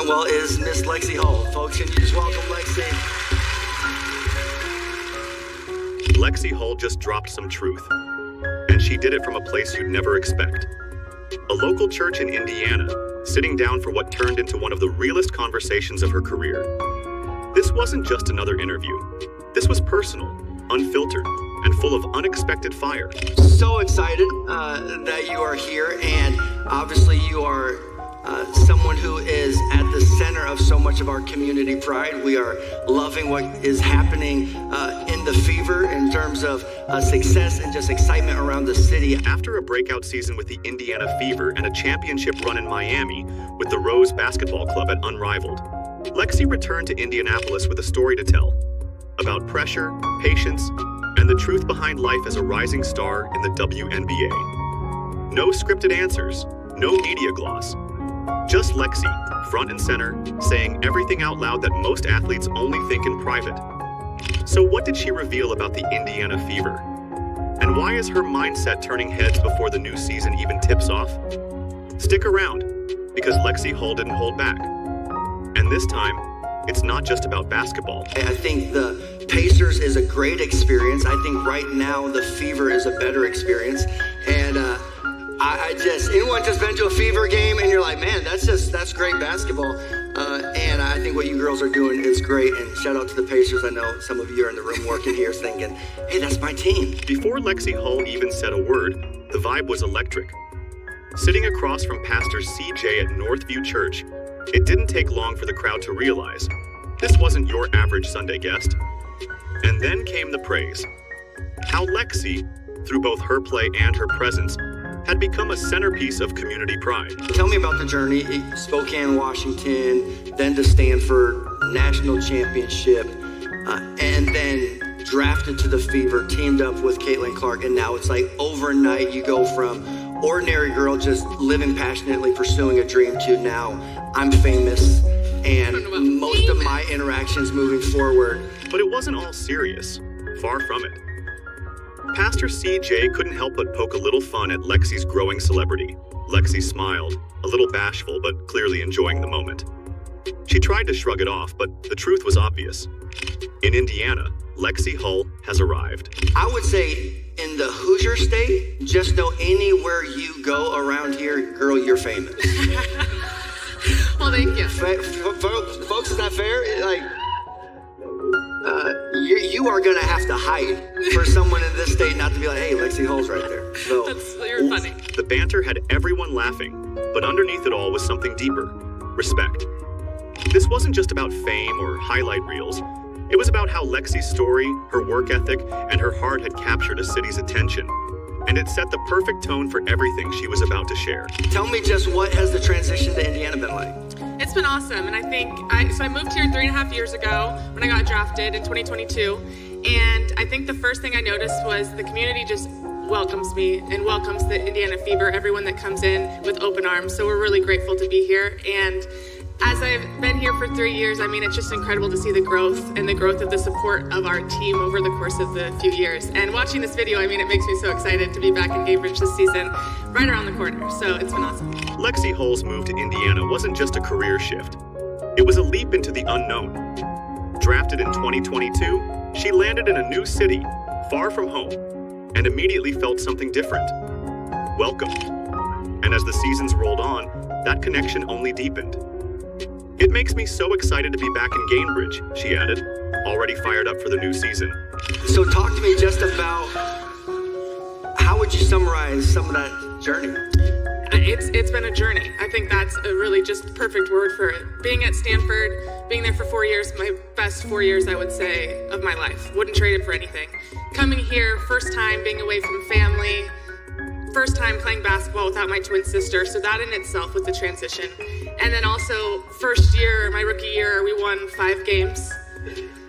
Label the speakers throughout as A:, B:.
A: Well, is Miss Lexi Hall. Folks, can you just welcome Lexi?
B: Lexi Hull just dropped some truth, and she did it from a place you'd never expect. A local church in Indiana, sitting down for what turned into one of the realest conversations of her career. This wasn't just another interview. This was personal, unfiltered, and full of unexpected fire.
A: So excited that you are here, and obviously you are someone who is at the center of so much of our community pride. We are loving what is happening in the Fever in terms of success and just excitement around the city.
B: After a breakout season with the Indiana Fever and a championship run in Miami with the Rose Basketball Club at Unrivaled, Lexi returned to Indianapolis with a story to tell about pressure, patience, and the truth behind life as a rising star in the WNBA. No scripted answers, no media gloss. Just Lexi, front and center, saying everything out loud that most athletes only think in private. So what did she reveal about the Indiana Fever? And why is her mindset turning heads before the new season even tips off? Stick around, because Lexi Hull didn't hold back. And this time, it's not just about basketball.
A: I think the Pacers is a great experience. I think right now the Fever is a better experience. And anyone just been to a Fever game and you're like, man, that's great basketball. And I think what you girls are doing is great. And shout out to the Pacers. I know some of you are in the room working here thinking, hey, that's my team.
B: Before Lexi Hull even said a word, the vibe was electric. Sitting across from Pastor CJ at Northview Church, it didn't take long for the crowd to realize this wasn't your average Sunday guest. And then came the praise. How Lexi, through both her play and her presence, had become a centerpiece of community pride.
A: Tell me about the journey. Spokane, Washington, then to Stanford, national championship, and then drafted to the Fever, teamed up with Caitlin Clark, and now it's like overnight you go from ordinary girl just living passionately, pursuing a dream to now I'm famous, and most of my interactions moving forward.
B: But it wasn't all serious. Far from it. Pastor CJ couldn't help but poke a little fun at Lexi's growing celebrity. Lexi smiled, a little bashful but clearly enjoying the moment. She tried to shrug it off, but the truth was obvious. In Indiana, Lexi Hull has arrived.
A: I would say in the Hoosier State, just know anywhere you go around here, girl, you're famous.
C: Well, thank you.
A: Folks, is that fair? You are gonna have to hide for someone in this state not to be like, hey, Lexi Hull's right there. So
C: You're funny.
B: The banter had everyone laughing, but underneath it all was something deeper: respect. This wasn't just about fame or highlight reels. It was about how Lexi's story, her work ethic, and her heart had captured a city's attention. And it set the perfect tone for everything she was about to share.
A: Tell me just what has the transition to Indiana been like?
C: It's been awesome, and I think, I moved here 3.5 years ago when I got drafted in 2022, and I think the first thing I noticed was the community just welcomes me and welcomes the Indiana Fever, everyone that comes in with open arms, so we're really grateful to be here. And as I've been here for 3 years, I mean, it's just incredible to see the growth and the growth of the support of our team over the course of the few years. And watching this video, I mean, it makes me so excited to be back in Cambridge this season, right around the corner. So it's been awesome.
B: Lexi Hull's move to Indiana wasn't just a career shift. It was a leap into the unknown. Drafted in 2022, she landed in a new city, far from home, and immediately felt something different: welcomed. And as the seasons rolled on, that connection only deepened. It makes me so excited to be back in Cambridge, she added, already fired up for the new season.
A: So talk to me just about, how would you summarize some of that journey?
C: It's been a journey. I think that's a really just perfect word for it. Being at Stanford, being there for 4 years, my best 4 years, I would say, of my life. Wouldn't trade it for anything. Coming here, first time being away from family, first time playing basketball without my twin sister, so that in itself was a transition. And then also, first year, my rookie year, we won 5 games.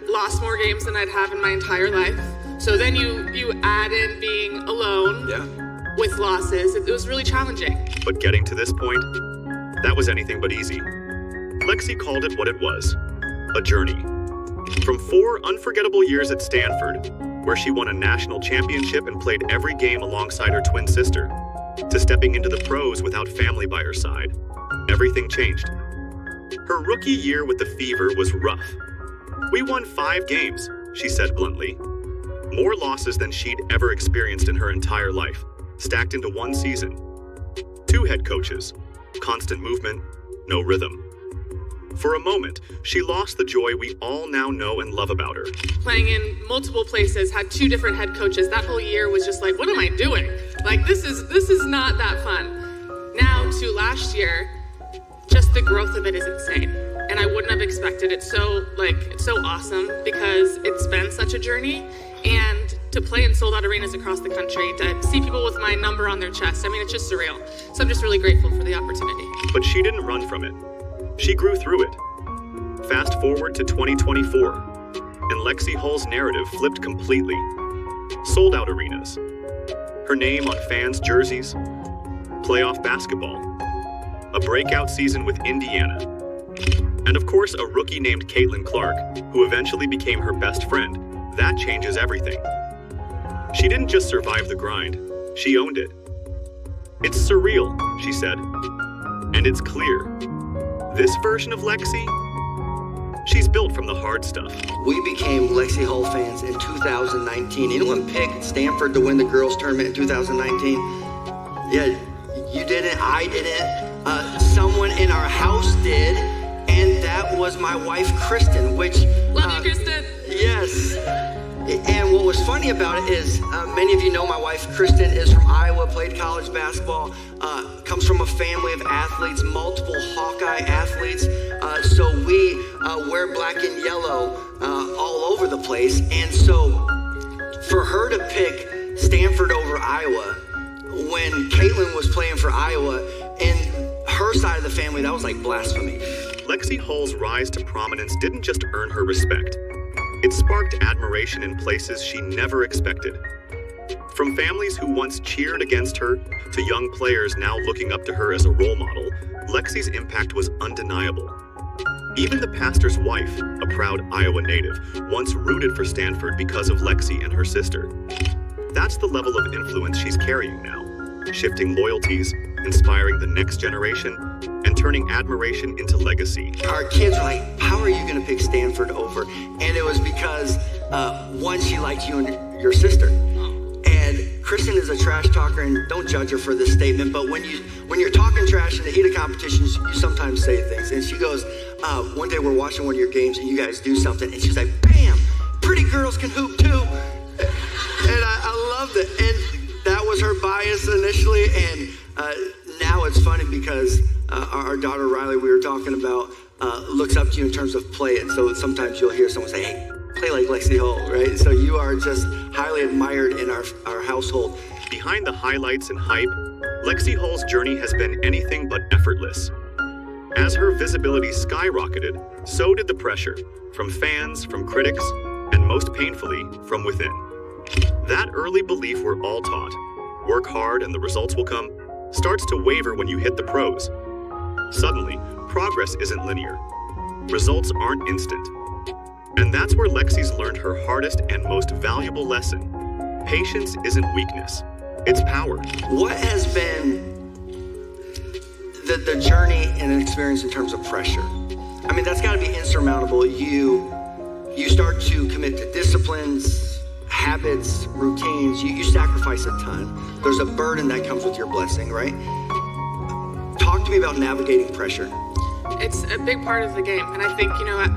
C: Lost more games than I'd have in my entire life. So then you add in being alone.
A: Yeah.
C: With losses. It was really challenging.
B: But getting to this point, that was anything but easy. Lexi called it what it was: a journey. From 4 unforgettable years at Stanford, where she won a national championship and played every game alongside her twin sister, to stepping into the pros without family by her side, everything changed. Her rookie year with the Fever was rough. "We won 5 games," she said bluntly. More losses than she'd ever experienced in her entire life, stacked into one season. 2 head coaches, constant movement, no rhythm. For a moment, she lost the joy we all now know and love about her.
C: Playing in multiple places, had 2 different head coaches. That whole year was just like, what am I doing? Like, this is not that fun. Now to last year, just the growth of it is insane. And I wouldn't have expected it. It's so awesome because it's been such a journey. And to play in sold out arenas across the country, to see people with my number on their chest, I mean, it's just surreal. So I'm just really grateful for the opportunity.
B: But she didn't run from it. She grew through it. Fast forward to 2024, and Lexi Hull's narrative flipped completely. Sold out arenas. Her name on fans' jerseys. Playoff basketball. A breakout season with Indiana. And of course, a rookie named Caitlin Clark, who eventually became her best friend. That changes everything. She didn't just survive the grind, she owned it. "It's surreal," she said. "And it's clear. This version of Lexi, she's built from the hard stuff."
A: We became Lexi Hull fans in 2019. Anyone picked Stanford to win the girls tournament in 2019? Yeah, you didn't, I didn't, someone in our house did, and that was my wife, Kristen, which...
C: Love you, Kristen.
A: Yes. And what was funny about it is, many of you know my wife, Kristen, is from Iowa, played college basketball, comes from a family of athletes, multiple Hawkeye athletes. So we wear black and yellow all over the place. And so for her to pick Stanford over Iowa, when Caitlin was playing for Iowa, in her side of the family, that was like blasphemy.
B: Lexi Hull's rise to prominence didn't just earn her respect. It sparked admiration in places she never expected. From families who once cheered against her to young players now looking up to her as a role model, Lexi's impact was undeniable. Even the pastor's wife, a proud Iowa native, once rooted for Stanford because of Lexi and her sister. That's the level of influence she's carrying now, shifting loyalties, inspiring the next generation, and turning admiration into legacy.
A: Our kids were like, "How are you going to pick Stanford over?" And it was because, one, she liked you and your sister. And Kristen is a trash talker, and don't judge her for this statement, but when you're talking trash in the heat of competitions, you sometimes say things. And she goes, one day we're watching one of your games, and you guys do something, and she's like, "Bam! Pretty girls can hoop too." And I loved it. And that was her bias initially, and now it's funny because our daughter Riley, we were talking about, looks up to you in terms of play. And so sometimes you'll hear someone say, "Hey, play like Lexi Hull," right? So you are just highly admired in our household.
B: Behind the highlights and hype, Lexi Hull's journey has been anything but effortless. As her visibility skyrocketed, so did the pressure, from fans, from critics, and most painfully, from within. That early belief we're all taught, work hard and the results will come, starts to waver when you hit the pros. Suddenly, progress isn't linear. Results aren't instant. And that's where Lexi's learned her hardest and most valuable lesson. Patience isn't weakness, it's power.
A: What has been the journey and experience in terms of pressure? I mean, that's got to be insurmountable. You start to commit to disciplines, habits, routines. You sacrifice a ton. There's a burden that comes with your blessing, right? Talk to me about navigating pressure.
C: It's a big part of the game. And I think,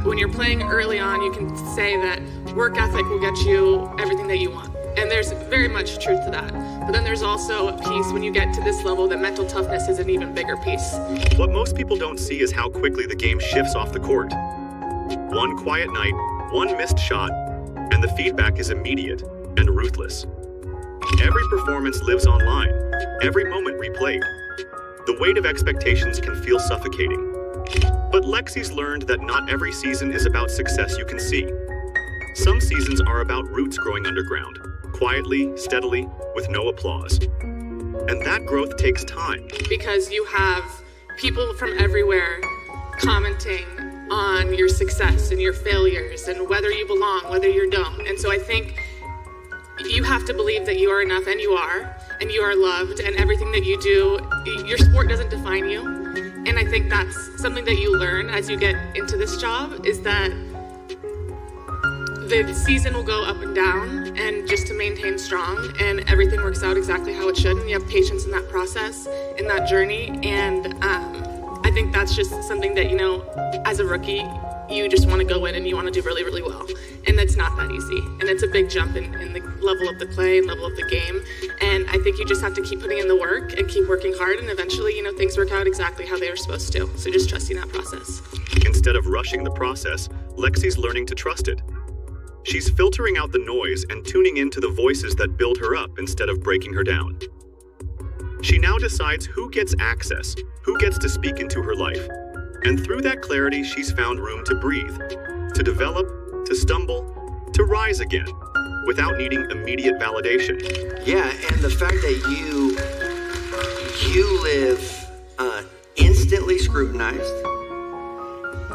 C: when you're playing early on, you can say that work ethic will get you everything that you want. And there's very much truth to that. But then there's also a piece when you get to this level that mental toughness is an even bigger piece.
B: What most people don't see is how quickly the game shifts off the court. One quiet night, one missed shot, and the feedback is immediate and ruthless. Every performance lives online, every moment replayed. The weight of expectations can feel suffocating. But Lexi's learned that not every season is about success you can see. Some seasons are about roots growing underground, quietly, steadily, with no applause. And that growth takes time.
C: Because you have people from everywhere commenting on your success and your failures and whether you belong, whether you don't. And so I think you have to believe that you are enough, and you are loved, and everything that you do, your sport doesn't define you. And I think that's something that you learn as you get into this job, is that the season will go up and down, and just to maintain strong, and everything works out exactly how it should, and you have patience in that process, in that journey. And I think that's just something that, as a rookie, you just want to go in and you want to do really, really well. And it's not that easy. And it's a big jump in the level of the play and level of the game. And I think you just have to keep putting in the work and keep working hard. And eventually, things work out exactly how they were supposed to. So just trusting that process.
B: Instead of rushing the process, Lexi's learning to trust it. She's filtering out the noise and tuning into the voices that build her up instead of breaking her down. She now decides who gets access, who gets to speak into her life. And through that clarity, she's found room to breathe, to develop, to stumble, to rise again, without needing immediate validation.
A: Yeah, and the fact that you live instantly scrutinized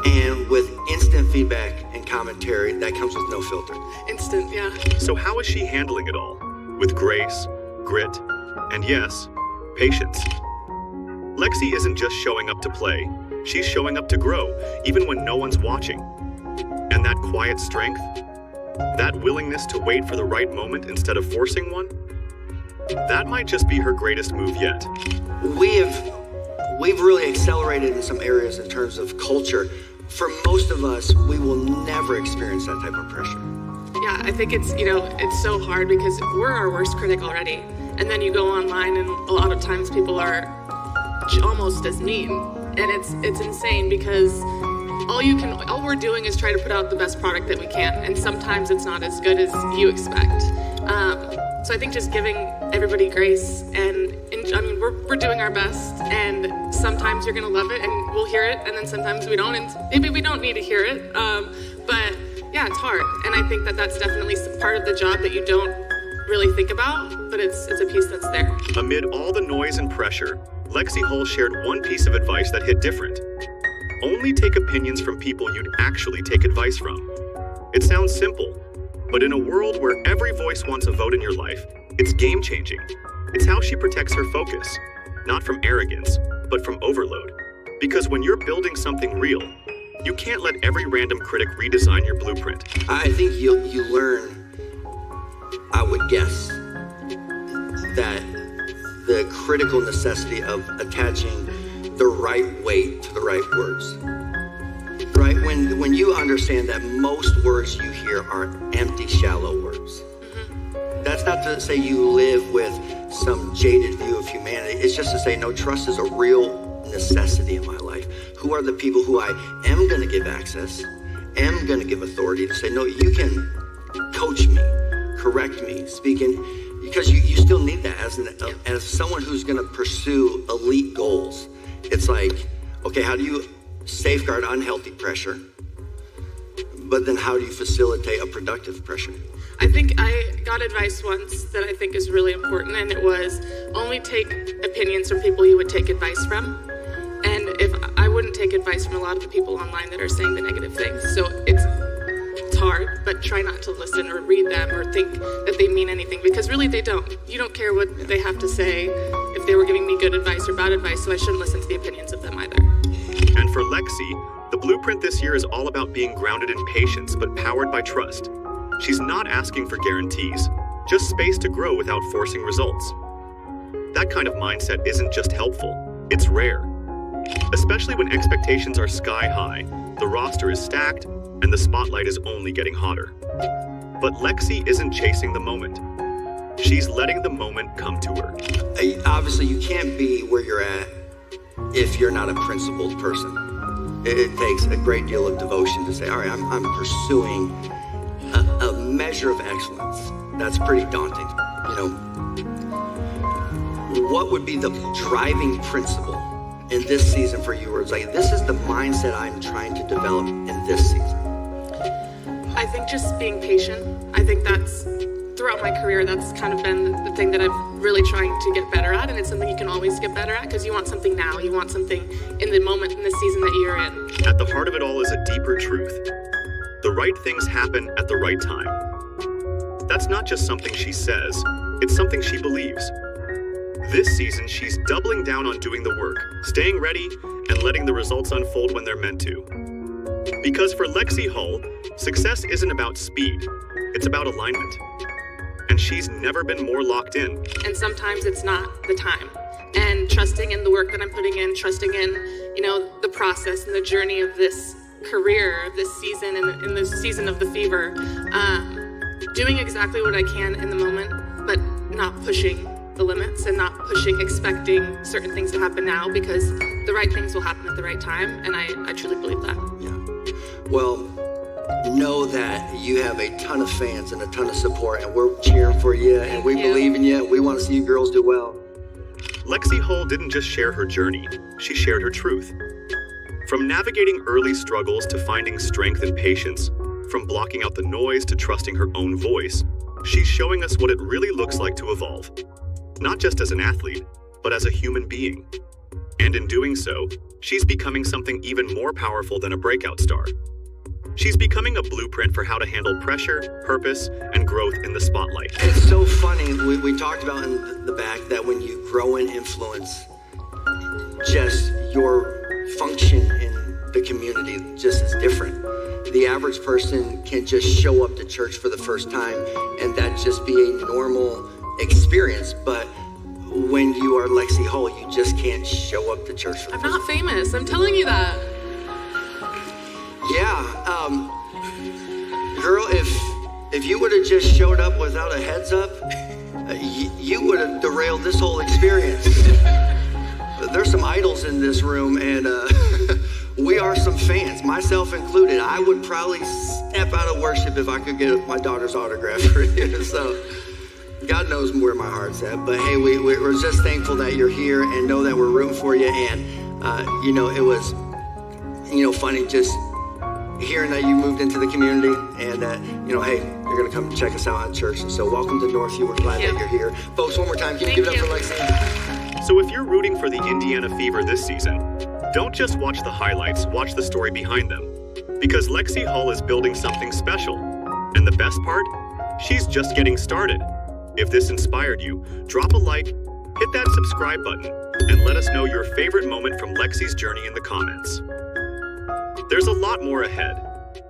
A: and with instant feedback and commentary that comes with no filter.
C: Instant, yeah.
B: So how is she handling it all? With grace, grit, and yes, patience. Lexi isn't just showing up to play. She's showing up to grow, even when no one's watching. And that quiet strength, that willingness to wait for the right moment instead of forcing one, that might just be her greatest move yet.
A: We've really accelerated in some areas in terms of culture. For most of us, we will never experience that type of pressure.
C: Yeah, I think it's so hard because we're our worst critic already. And then you go online and a lot of times people are almost as mean. And it's insane because all we're doing is try to put out the best product that we can, and sometimes it's not as good as you expect. So I think just giving everybody grace, and we're doing our best, and sometimes you're gonna love it and we'll hear it, and then sometimes we don't, and maybe we don't need to hear it. But yeah, it's hard, and I think that that's definitely part of the job that you don't really think about, but it's a piece that's there.
B: Amid all the noise and pressure, Lexi Hull shared one piece of advice that hit different. Only take opinions from people you'd actually take advice from. It sounds simple, but in a world where every voice wants a vote in your life, it's game-changing. It's how she protects her focus, not from arrogance, but from overload. Because when you're building something real, you can't let every random critic redesign your blueprint.
A: I think you learn, I would guess, that the critical necessity of attaching the right weight to the right words. Right? When you understand that most words you hear are empty, shallow words. That's not to say you live with some jaded view of humanity. It's just to say, no, trust is a real necessity in my life. Who are the people who I am going to give access, am going to give authority to say, no, you can coach me, correct me, speaking, because you still need that as someone who's going to pursue elite goals. It's like, okay, how do you safeguard unhealthy pressure? But then how do you facilitate a productive pressure?
C: I think I got advice once that I think is really important, and it was only take opinions from people you would take advice from. And if I wouldn't take advice from a lot of the people online that are saying the negative things. So it's hard, but try not to listen or read them or think that they mean anything, because really they don't. You don't care what they have to say if they were giving me good advice or bad advice, so I shouldn't listen to the opinions of them either.
B: And for Lexi, the blueprint this year is all about being grounded in patience, but powered by trust. She's not asking for guarantees, just space to grow without forcing results. That kind of mindset isn't just helpful, it's rare. Especially when expectations are sky high, the roster is stacked, and the spotlight is only getting hotter. But Lexi isn't chasing the moment. She's letting the moment come to her.
A: Obviously, you can't be where you're at if you're not a principled person. It takes a great deal of devotion to say, all right, I'm pursuing a measure of excellence. That's pretty daunting. What would be the driving principle in this season for you? Where it's like, this is the mindset I'm trying to develop in this season.
C: I think just being patient. I think that's, throughout my career, that's kind of been the thing that I'm really trying to get better at, and it's something you can always get better at, because you want something now, you want something in the moment, in the season that you're in.
B: At the heart of it all is a deeper truth. The right things happen at the right time. That's not just something she says, it's something she believes. This season, she's doubling down on doing the work, staying ready, and letting the results unfold when they're meant to. Because for Lexi Hull, success isn't about speed, it's about alignment. And she's never been more locked in.
C: And sometimes it's not the time. And trusting in the work that I'm putting in, trusting in, the process and the journey of this career, of this season, and in the season of the fever, doing exactly what I can in the moment, but not pushing the limits and not expecting certain things to happen now, because the right things will happen at the right time, and I truly believe that.
A: Yeah. Well, know that you have a ton of fans and a ton of support, and we're cheering for you, and we believe in you. We want to see you girls do well.
B: Lexi Hull didn't just share her journey, she shared her truth. From navigating early struggles to finding strength and patience, from blocking out the noise to trusting her own voice, she's showing us what it really looks like to evolve. Not just as an athlete, but as a human being. And in doing so, she's becoming something even more powerful than a breakout star. She's becoming a blueprint for how to handle pressure, purpose, and growth in the spotlight.
A: It's so funny, we talked about in the back that when you grow in influence, just your function in the community just is different. The average person can just show up to church for the first time and that just be a normal experience, but when you are Lexi Hull, you just can't show up to church for the
C: I'm
A: first
C: not famous, I'm telling you that.
A: Yeah, girl, if you would have just showed up without a heads up, you would have derailed this whole experience. There's some idols in this room, and we are some fans, myself included. I would probably step out of worship if I could get my daughter's autograph for you. So God knows where my heart's at. But hey, we're just thankful that you're here and know that we're rooting for you. And, it was, funny just hearing that you moved into the community and that, hey, you're going to come check us out at church. And so welcome to Northview. We're glad that you're here. Folks, one more time, give it up for Lexi.
B: So if you're rooting for the Indiana Fever this season, don't just watch the highlights, watch the story behind them. Because Lexi Hull is building something special. And the best part? She's just getting started. If this inspired you, drop a like, hit that subscribe button, and let us know your favorite moment from Lexi's journey in the comments. There's a lot more ahead,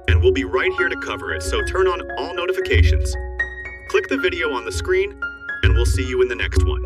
B: and we'll be right here to cover it, so turn on all notifications. Click the video on the screen, and we'll see you in the next one.